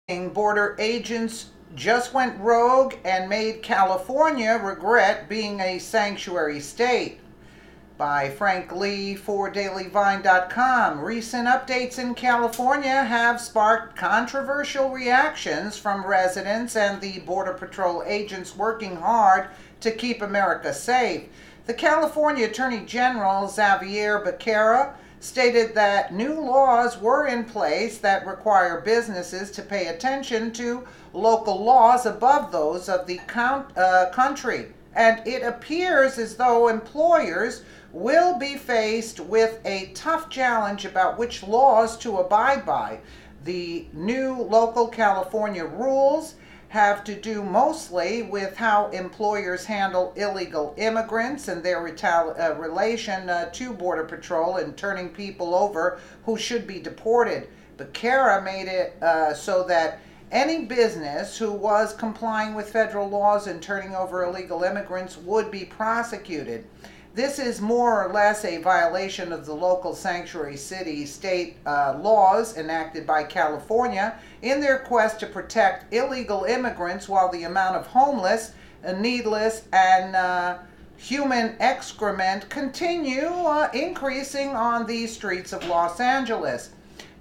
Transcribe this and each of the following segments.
Border agents just went rogue and made California regret being a sanctuary state. By Frank Lee for DailyVine.com. Recent updates in California have sparked controversial reactions from residents and the Border Patrol agents working hard to keep America safe. The California Attorney General, Xavier Becerra, stated that new laws were in place that require businesses to pay attention to local laws above those of the country. And it appears as though employers will be faced with a tough challenge about which laws to abide by. The new local California rules have to do mostly with how employers handle illegal immigrants and their relation to Border Patrol and turning people over who should be deported. Becerra made it so that any business who was complying with federal laws and turning over illegal immigrants would be prosecuted. This is more or less a violation of the local sanctuary city state laws enacted by California in their quest to protect illegal immigrants while the amount of homeless, needless, and human excrement continue increasing on the streets of Los Angeles.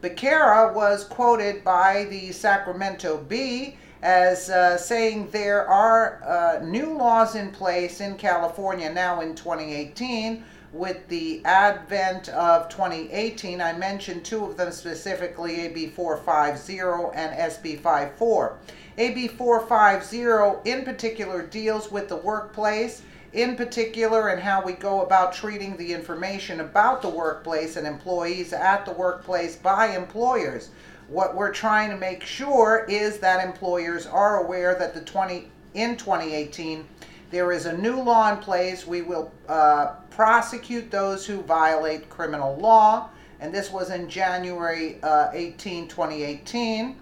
Becerra was quoted by the Sacramento Bee as saying there are new laws in place in California now in 2018. With the advent of 2018, I mentioned two of them specifically, AB 450 and SB 54. AB 450 in particular deals with the workplace, in particular, and how we go about treating the information about the workplace and employees at the workplace by employers. What we're trying to make sure is that employers are aware that in 2018 there is a new law in place. We will prosecute those who violate criminal law, and this was in January 18, 2018.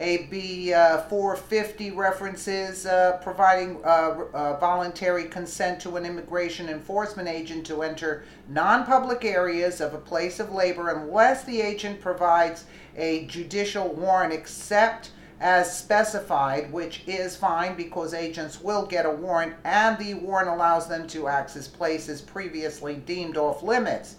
AB 450 references providing voluntary consent to an immigration enforcement agent to enter non-public areas of a place of labor unless the agent provides a judicial warrant except as specified, which is fine because agents will get a warrant and the warrant allows them to access places previously deemed off limits.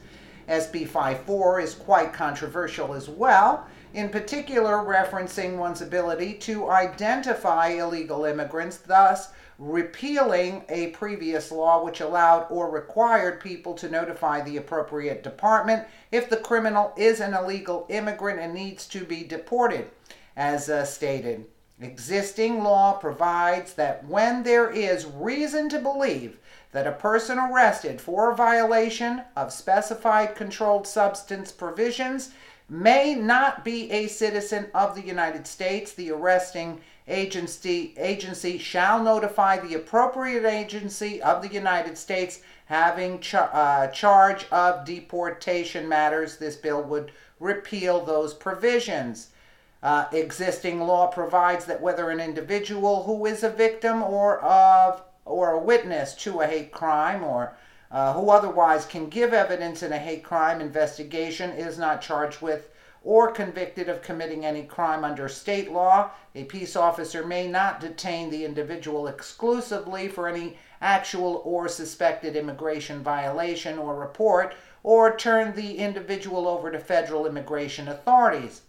SB 54 is quite controversial as well, in particular referencing one's ability to identify illegal immigrants, thus repealing a previous law which allowed or required people to notify the appropriate department if the criminal is an illegal immigrant and needs to be deported. As stated, existing law provides that when there is reason to believe that a person arrested for a violation of specified controlled substance provisions may not be a citizen of the United States, the arresting agency shall notify the appropriate agency of the United States having charge of deportation matters. This bill would repeal those provisions. Existing law provides that whether an individual who is a victim or a witness to a hate crime or who otherwise can give evidence in a hate crime investigation is not charged with or convicted of committing any crime under state law, a peace officer may not detain the individual exclusively for any actual or suspected immigration violation or report, or turn the individual over to federal immigration authorities.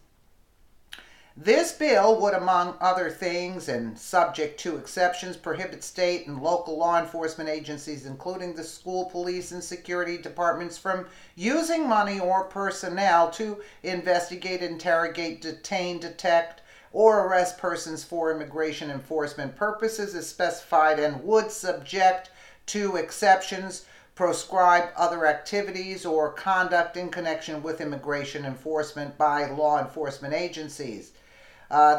This bill would, among other things, and subject to exceptions, prohibit state and local law enforcement agencies, including the school, police, and security departments, from using money or personnel to investigate, interrogate, detain, detect, or arrest persons for immigration enforcement purposes as specified, and would subject to exceptions, proscribe other activities or conduct in connection with immigration enforcement by law enforcement agencies.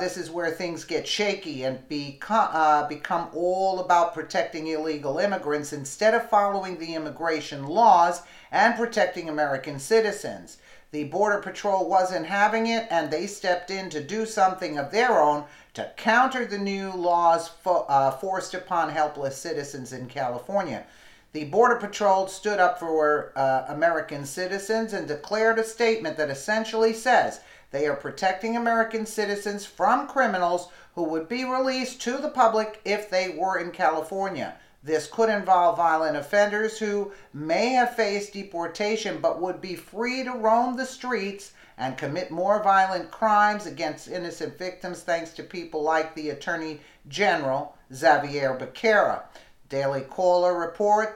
This is where things get shaky and become all about protecting illegal immigrants instead of following the immigration laws and protecting American citizens. The Border Patrol wasn't having it, and they stepped in to do something of their own to counter the new laws forced upon helpless citizens in California. The Border Patrol stood up for American citizens and declared a statement that essentially says They are protecting American citizens from criminals who would be released to the public if they were in California. This could involve violent offenders who may have faced deportation but would be free to roam the streets and commit more violent crimes against innocent victims thanks to people like the Attorney General, Xavier Becerra. Daily Caller reported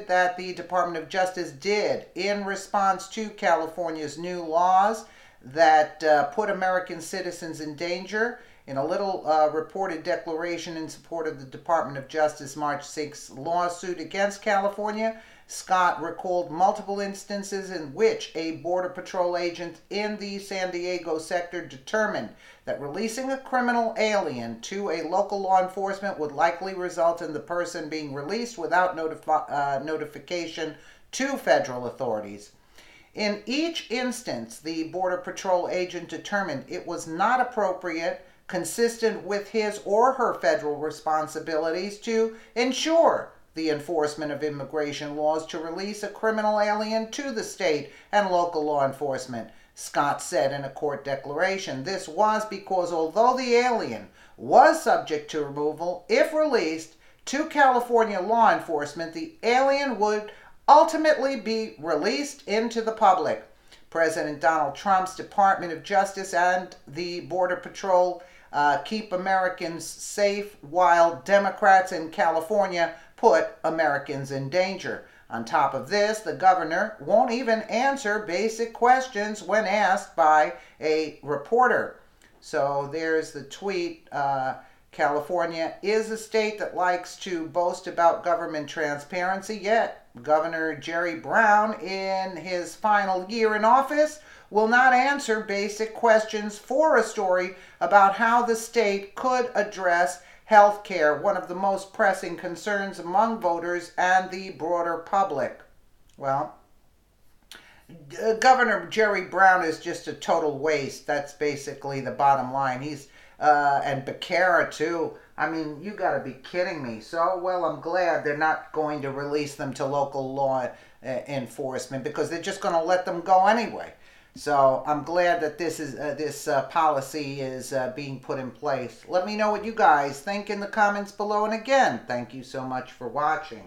that the Department of Justice did, in response to California's new laws that put American citizens in danger. In a little reported declaration in support of the Department of Justice March 6 lawsuit against California, Scott recalled multiple instances in which a Border Patrol agent in the San Diego sector determined that releasing a criminal alien to a local law enforcement would likely result in the person being released without notification to federal authorities. In each instance, the Border Patrol agent determined it was not appropriate, consistent with his or her federal responsibilities, to ensure the enforcement of immigration laws to release a criminal alien to the state and local law enforcement, Scott said in a court declaration. This was because although the alien was subject to removal, if released to California law enforcement, the alien would ultimately be released into the public. President Donald Trump's Department of Justice and the Border Patrol keep Americans safe, while Democrats in California put Americans in danger. On top of this, the governor won't even answer basic questions when asked by a reporter. So there's the tweet. California is a state that likes to boast about government transparency, yet Governor Jerry Brown, in his final year in office, will not answer basic questions for a story about how the state could address health care, one of the most pressing concerns among voters and the broader public. Well, Governor Jerry Brown is just a total waste. That's basically the bottom line. He's and Becerra too. I mean, you got to be kidding me. So, well, I'm glad they're not going to release them to local law enforcement, because they're just going to let them go anyway. So I'm glad that this policy is being put in place. Let me know what you guys think in the comments below. And again, thank you so much for watching.